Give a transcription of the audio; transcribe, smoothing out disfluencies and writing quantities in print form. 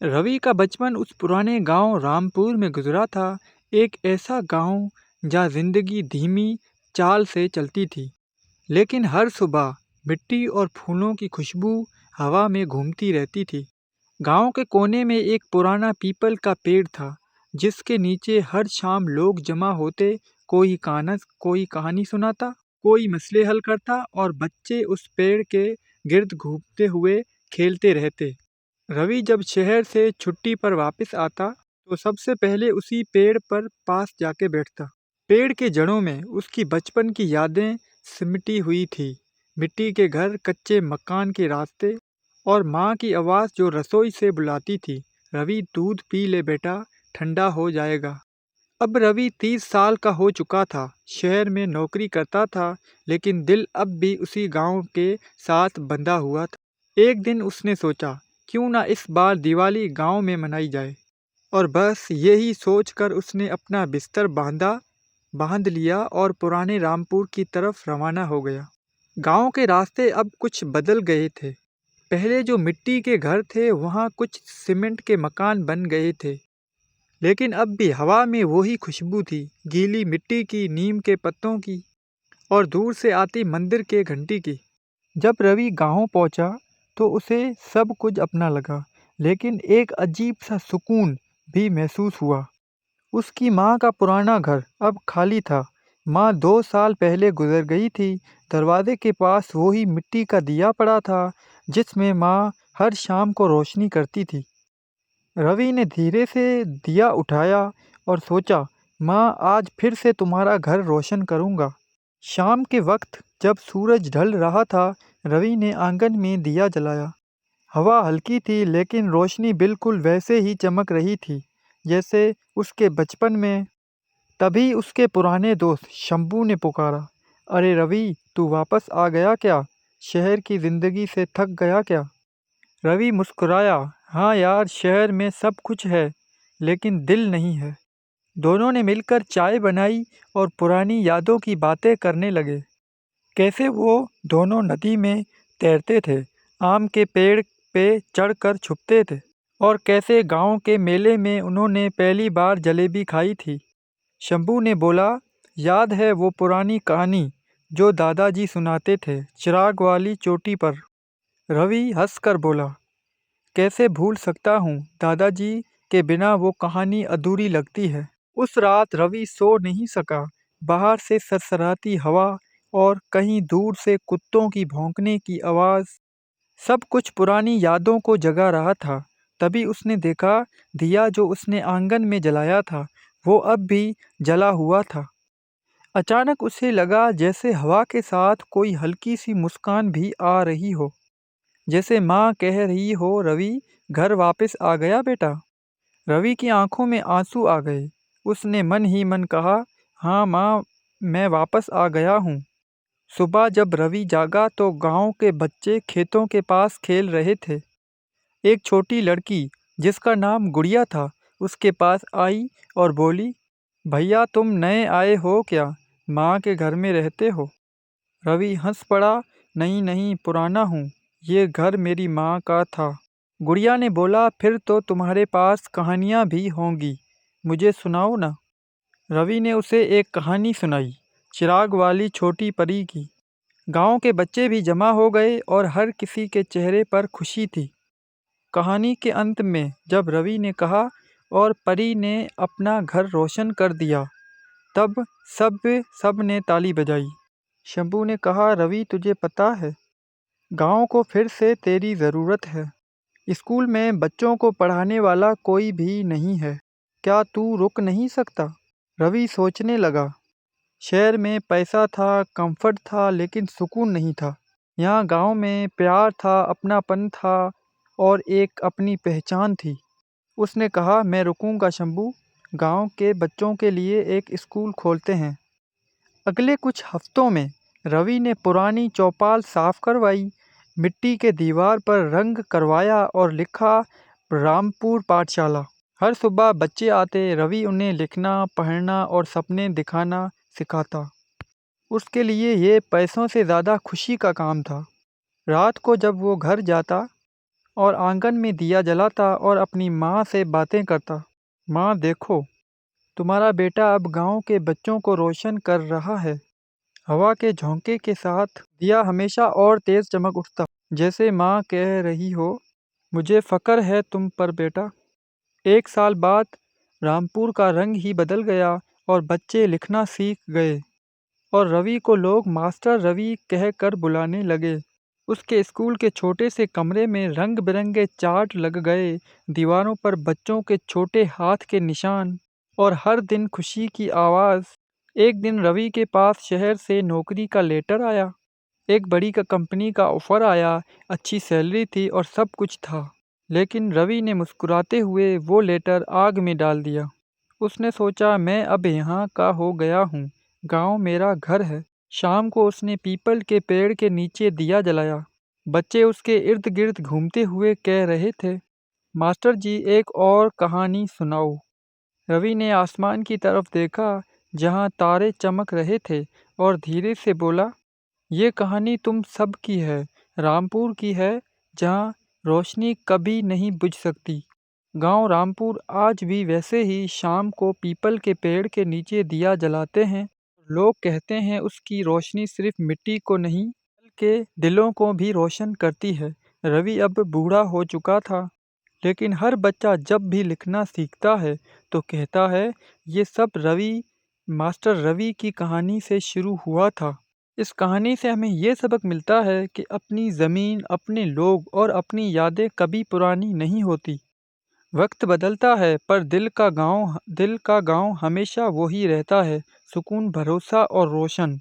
रवि का बचपन उस पुराने गांव रामपुर में गुजरा था। एक ऐसा गांव जहां जिंदगी धीमी चाल से चलती थी, लेकिन हर सुबह मिट्टी और फूलों की खुशबू हवा में घूमती रहती थी। गांव के कोने में एक पुराना पीपल का पेड़ था, जिसके नीचे हर शाम लोग जमा होते। कोई कहानी सुनाता, कोई मसले हल करता और बच्चे उस पेड़ के गिर्द घूमते हुए खेलते रहते। रवि जब शहर से छुट्टी पर वापस आता तो सबसे पहले उसी पेड़ पर पास जाके बैठता। पेड़ के जड़ों में उसकी बचपन की यादें सिमटी हुई थी। मिट्टी के घर, कच्चे मकान के रास्ते और माँ की आवाज़ जो रसोई से बुलाती थी, रवि दूध पी ले बेटा, ठंडा हो जाएगा। अब रवि 30 साल का हो चुका था, शहर में नौकरी करता था, लेकिन दिल अब भी उसी गांव के साथ बंधा हुआ था। एक दिन उसने सोचा, क्यों ना इस बार दिवाली गांव में मनाई जाए। और बस यही सोचकर उसने अपना बिस्तर बांध लिया और पुराने रामपुर की तरफ रवाना हो गया। गांव के रास्ते अब कुछ बदल गए थे। पहले जो मिट्टी के घर थे, वहां कुछ सीमेंट के मकान बन गए थे, लेकिन अब भी हवा में वही खुशबू थी, गीली मिट्टी की, नीम के पत्तों की और दूर से आती मंदिर के घंटी की। जब रवि गांव पहुंचा तो उसे सब कुछ अपना लगा, लेकिन एक अजीब सा सुकून भी महसूस हुआ। उसकी माँ का पुराना घर अब खाली था। माँ 2 साल पहले गुजर गई थी। दरवाजे के पास वही मिट्टी का दिया पड़ा था, जिसमें माँ हर शाम को रोशनी करती थी। रवि ने धीरे से दिया उठाया और सोचा, माँ, आज फिर से तुम्हारा घर रोशन करूँगा। शाम के वक्त जब सूरज ढल रहा था, रवि ने आंगन में दिया जलाया। हवा हल्की थी, लेकिन रोशनी बिल्कुल वैसे ही चमक रही थी जैसे उसके बचपन में। तभी उसके पुराने दोस्त शंभू ने पुकारा, अरे रवि, तू वापस आ गया क्या? शहर की जिंदगी से थक गया क्या? रवि मुस्कुराया, हाँ यार, शहर में सब कुछ है, लेकिन दिल नहीं है। दोनों ने मिलकर चाय बनाई और पुरानी यादों की बातें करने लगे। कैसे वो दोनों नदी में तैरते थे, आम के पेड़ पे चढ़कर छुपते थे, और कैसे गांव के मेले में उन्होंने पहली बार जलेबी खाई थी। शंभू ने बोला, याद है वो पुरानी कहानी जो दादाजी सुनाते थे, चिराग वाली चोटी पर? रवि हंसकर बोला, कैसे भूल सकता हूँ, दादाजी के बिना वो कहानी अधूरी लगती है। उस रात रवि सो नहीं सका। बाहर से सरसराती हवा और कहीं दूर से कुत्तों की भौंकने की आवाज़, सब कुछ पुरानी यादों को जगा रहा था। तभी उसने देखा, दिया जो उसने आंगन में जलाया था, वो अब भी जला हुआ था। अचानक उसे लगा जैसे हवा के साथ कोई हल्की सी मुस्कान भी आ रही हो, जैसे माँ कह रही हो, रवि, घर वापस आ गया बेटा। रवि की आंखों में आंसू आ गए। उसने मन ही मन कहा, हाँ माँ, मैं वापस आ गया हूँ। सुबह जब रवि जागा तो गांव के बच्चे खेतों के पास खेल रहे थे। एक छोटी लड़की, जिसका नाम गुड़िया था, उसके पास आई और बोली, भैया, तुम नए आए हो क्या? माँ के घर में रहते हो? रवि हंस पड़ा, नहीं नहीं, पुराना हूँ, ये घर मेरी माँ का था। गुड़िया ने बोला, फिर तो तुम्हारे पास कहानियाँ भी होंगी, मुझे सुनाओ ना। रवि ने उसे एक कहानी सुनाई, चिराग वाली छोटी परी की। गांव के बच्चे भी जमा हो गए और हर किसी के चेहरे पर खुशी थी। कहानी के अंत में जब रवि ने कहा, और परी ने अपना घर रोशन कर दिया, तब सब सब ने ताली बजाई। शंभू ने कहा, रवि, तुझे पता है, गांव को फिर से तेरी ज़रूरत है। स्कूल में बच्चों को पढ़ाने वाला कोई भी नहीं है। क्या तू रुक नहीं सकता? रवि सोचने लगा। शहर में पैसा था, कंफर्ट था, लेकिन सुकून नहीं था। यहाँ गांव में प्यार था, अपनापन था और एक अपनी पहचान थी। उसने कहा, मैं रुकूंगा शंभू, गांव के बच्चों के लिए एक स्कूल खोलते हैं। अगले कुछ हफ्तों में रवि ने पुरानी चौपाल साफ करवाई, मिट्टी के दीवार पर रंग करवाया और लिखा, रामपुर पाठशाला। हर सुबह बच्चे आते, रवि उन्हें लिखना, पढ़ना और सपने दिखाना सिखाता। उसके लिए ये पैसों से ज़्यादा खुशी का काम था। रात को जब वो घर जाता और आंगन में दिया जलाता और अपनी माँ से बातें करता। माँ देखो, तुम्हारा बेटा अब गांव के बच्चों को रोशन कर रहा है। हवा के झोंके के साथ दिया हमेशा और तेज चमक उठता, जैसे माँ कह रही हो, मुझे फ़क्र है तुम पर बेटा। एक साल बाद रामपुर का रंग ही बदल गया और बच्चे लिखना सीख गए और रवि को लोग मास्टर रवि कहकर बुलाने लगे। उसके स्कूल के छोटे से कमरे में रंग बिरंगे चार्ट लग गए, दीवारों पर बच्चों के छोटे हाथ के निशान और हर दिन खुशी की आवाज़। एक दिन रवि के पास शहर से नौकरी का लेटर आया। एक बड़ी कंपनी का ऑफर आया, अच्छी सैलरी थी और सब कुछ था। लेकिन रवि ने मुस्कुराते हुए वो लेटर आग में डाल दिया। उसने सोचा, मैं अब यहाँ का हो गया हूँ, गांव मेरा घर है। शाम को उसने पीपल के पेड़ के नीचे दिया जलाया। बच्चे उसके इर्द गिर्द घूमते हुए कह रहे थे, मास्टर जी एक और कहानी सुनाओ। रवि ने आसमान की तरफ देखा जहाँ तारे चमक रहे थे और धीरे से बोला, ये कहानी तुम सब की है, रामपुर की है, जहाँ रोशनी कभी नहीं बुझ सकती। गांव रामपुर आज भी वैसे ही शाम को पीपल के पेड़ के नीचे दिया जलाते हैं। लोग कहते हैं उसकी रोशनी सिर्फ मिट्टी को नहीं बल्कि दिलों को भी रोशन करती है। रवि अब बूढ़ा हो चुका था, लेकिन हर बच्चा जब भी लिखना सीखता है तो कहता है, ये सब मास्टर रवि की कहानी से शुरू हुआ था। इस कहानी से हमें ये सबक मिलता है कि अपनी ज़मीन, अपने लोग और अपनी यादें कभी पुरानी नहीं होती। वक्त बदलता है पर दिल का गांव हमेशा वही रहता है, सुकून, भरोसा और रोशन।